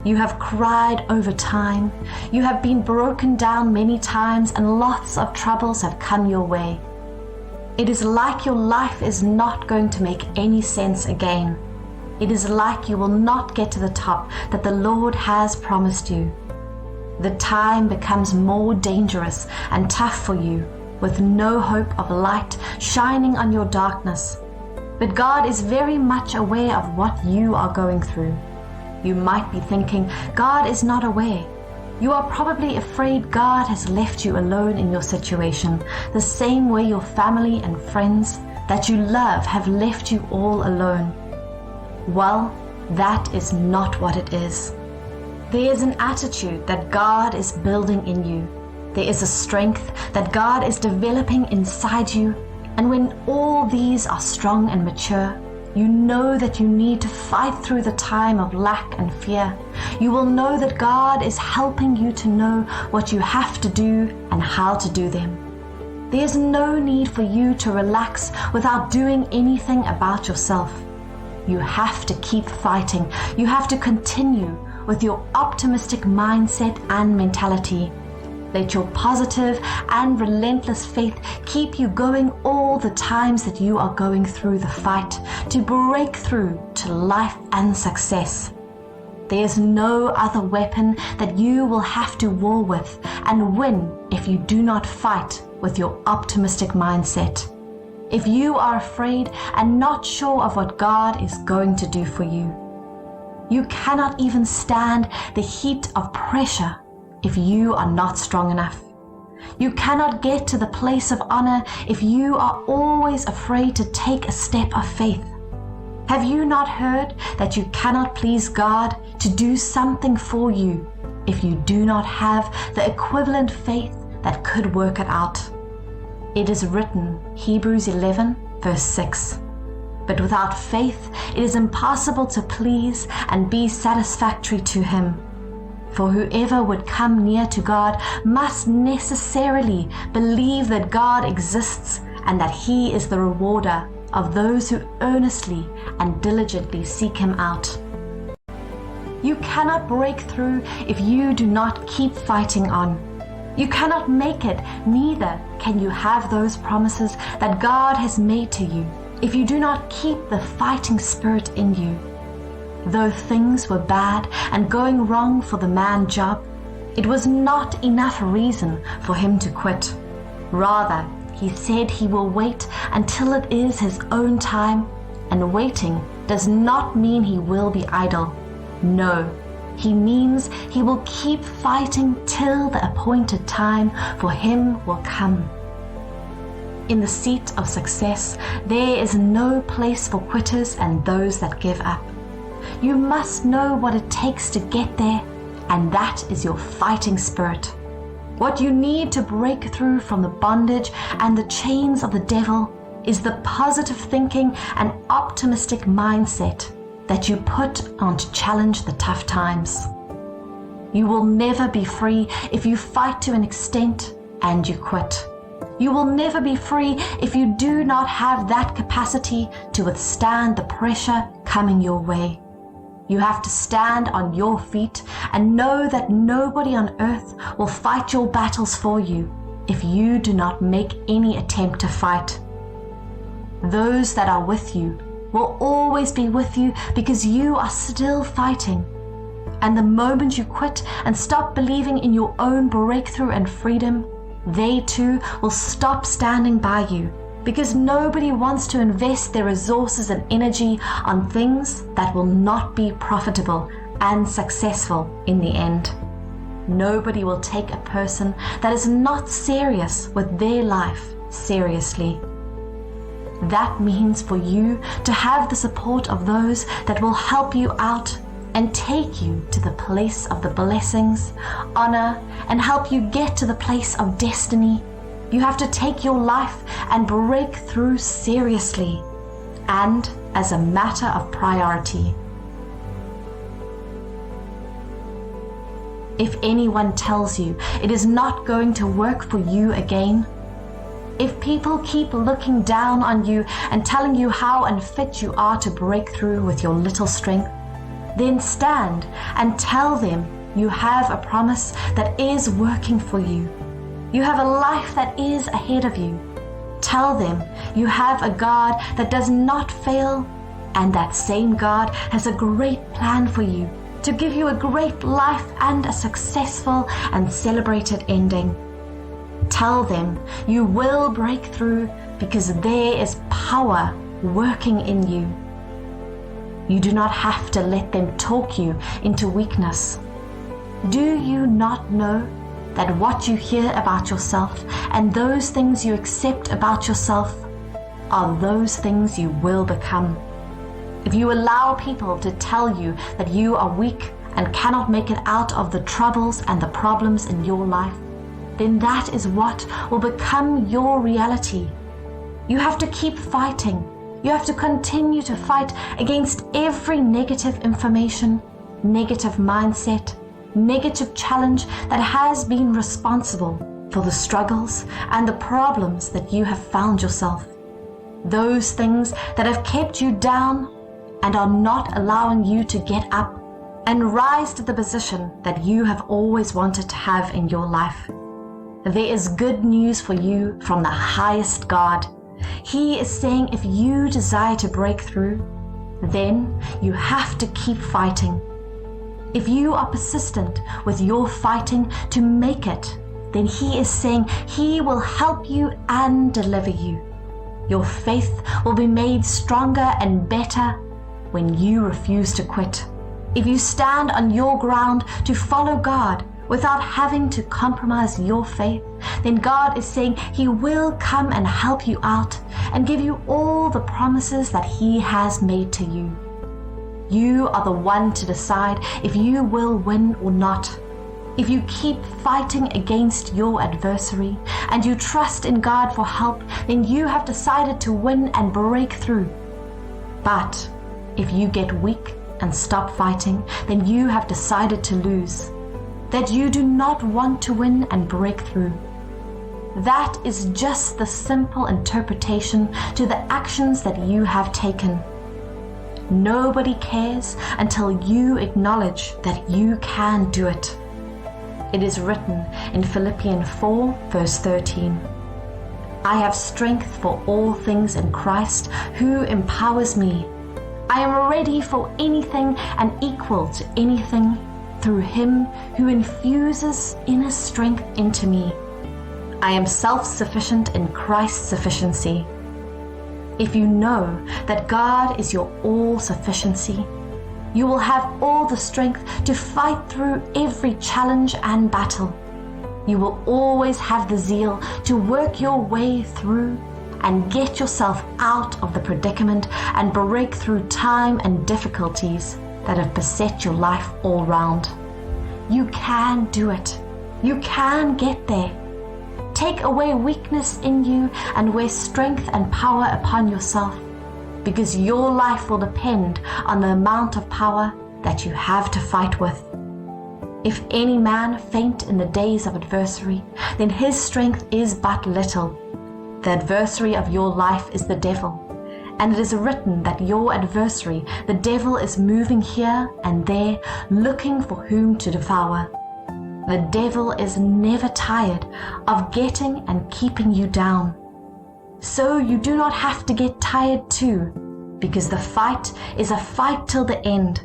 You have cried over time. You have been broken down many times, and lots of troubles have come your way. It is like your life is not going to make any sense again. It is like you will not get to the top that the Lord has promised you. The time becomes more dangerous and tough for you, with no hope of light shining on your darkness. But God is very much aware of what you are going through. You might be thinking, God is not aware. You are probably afraid God has left you alone in your situation, the same way your family and friends that you love have left you all alone. Well, that is not what it is. There is an attitude that God is building in you. There is a strength that God is developing inside you. And when all these are strong and mature, you know that you need to fight through the time of lack and fear. You will know that God is helping you to know what you have to do and how to do them. There's no need for you to relax without doing anything about yourself. You have to keep fighting. You have to continue with your optimistic mindset and mentality. Let your positive and relentless faith keep you going all the times that you are going through the fight to break through to life and success. There's no other weapon that you will have to war with and win if you do not fight with your optimistic mindset. If you are afraid and not sure of what God is going to do for you, you cannot even stand the heat of pressure if you are not strong enough. You cannot get to the place of honor if you are always afraid to take a step of faith. Have you not heard that you cannot please God to do something for you if you do not have the equivalent faith that could work it out? It is written, Hebrews 11, verse 6. But without faith, it is impossible to please and be satisfactory to Him. For whoever would come near to God must necessarily believe that God exists and that He is the rewarder of those who earnestly and diligently seek Him out. You cannot break through if you do not keep fighting on. You cannot make it, neither can you have those promises that God has made to you if you do not keep the fighting spirit in you. Though things were bad and going wrong for the man Job, it was not enough reason for him to quit. Rather, he said he will wait until it is his own time, and waiting does not mean he will be idle. No, he means he will keep fighting till the appointed time for him will come. In the seat of success, there is no place for quitters and those that give up. You must know what it takes to get there, and that is your fighting spirit. What you need to break through from the bondage and the chains of the devil is the positive thinking and optimistic mindset that you put on to challenge the tough times. You will never be free if you fight to an extent and you quit. You will never be free if you do not have that capacity to withstand the pressure coming your way. You have to stand on your feet and know that nobody on earth will fight your battles for you if you do not make any attempt to fight. Those that are with you will always be with you because you are still fighting. And the moment you quit and stop believing in your own breakthrough and freedom, they too will stop standing by you, because nobody wants to invest their resources and energy on things that will not be profitable and successful in the end. Nobody will take a person that is not serious with their life seriously. That means for you to have the support of those that will help you out and take you to the place of the blessings, honor, and help you get to the place of destiny. You have to take your life and break through seriously and as a matter of priority. If anyone tells you it is not going to work for you again, if people keep looking down on you and telling you how unfit you are to break through with your little strength, Then stand and tell them you have a promise that is working for you. You have a life that is ahead of you. Tell them you have a God that does not fail, and that same God has a great plan for you to give you a great life and a successful and celebrated ending. Tell them you will break through because there is power working in you. You do not have to let them talk you into weakness. Do you not know that what you hear about yourself and those things you accept about yourself are those things you will become? If you allow people to tell you that you are weak and cannot make it out of the troubles and the problems in your life, then that is what will become your reality. You have to keep fighting. You have to continue to fight against every negative information, negative mindset, negative challenge that has been responsible for the struggles and the problems that you have found yourself. Those things that have kept you down and are not allowing you to get up and rise to the position that you have always wanted to have in your life. There is good news for you from the highest God. He is saying if you desire to break through, then you have to keep fighting. If you are persistent with your fighting to make it, then He is saying He will help you and deliver you. Your faith will be made stronger and better when you refuse to quit. If you stand on your ground to follow God without having to compromise your faith, then God is saying He will come and help you out and give you all the promises that He has made to you. You are the one to decide if you will win or not. If you keep fighting against your adversary and you trust in God for help, then you have decided to win and break through. But if you get weak and stop fighting, then you have decided to lose, that you do not want to win and break through. That is just the simple interpretation to the actions that you have taken. Nobody cares until you acknowledge that you can do it. It is written in Philippians 4 verse 13, I have strength for all things in Christ who empowers me. I am ready for anything and equal to anything through Him who infuses inner strength into me. I am self-sufficient in Christ's sufficiency. If you know that God is your all-sufficiency, you will have all the strength to fight through every challenge and battle. You will always have the zeal to work your way through and get yourself out of the predicament and break through time and difficulties that have beset your life all round. You can do it. You can get there. Take away weakness in you and wear strength and power upon yourself, because your life will depend on the amount of power that you have to fight with. If any man faint in the days of adversity, then his strength is but little. The adversary of your life is the devil, and it is written that your adversary, the devil, is moving here and there, looking for whom to devour. The devil is never tired of getting and keeping you down. So you do not have to get tired too, because the fight is a fight till the end.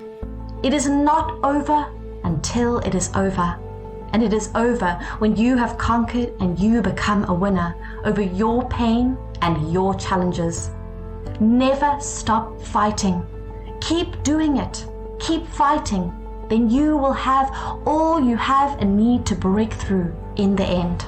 It is not over until it is over. And it is over when you have conquered and you become a winner over your pain and your challenges. Never stop fighting. Keep doing it. Keep fighting. Then you will have all you have and need to break through in the end.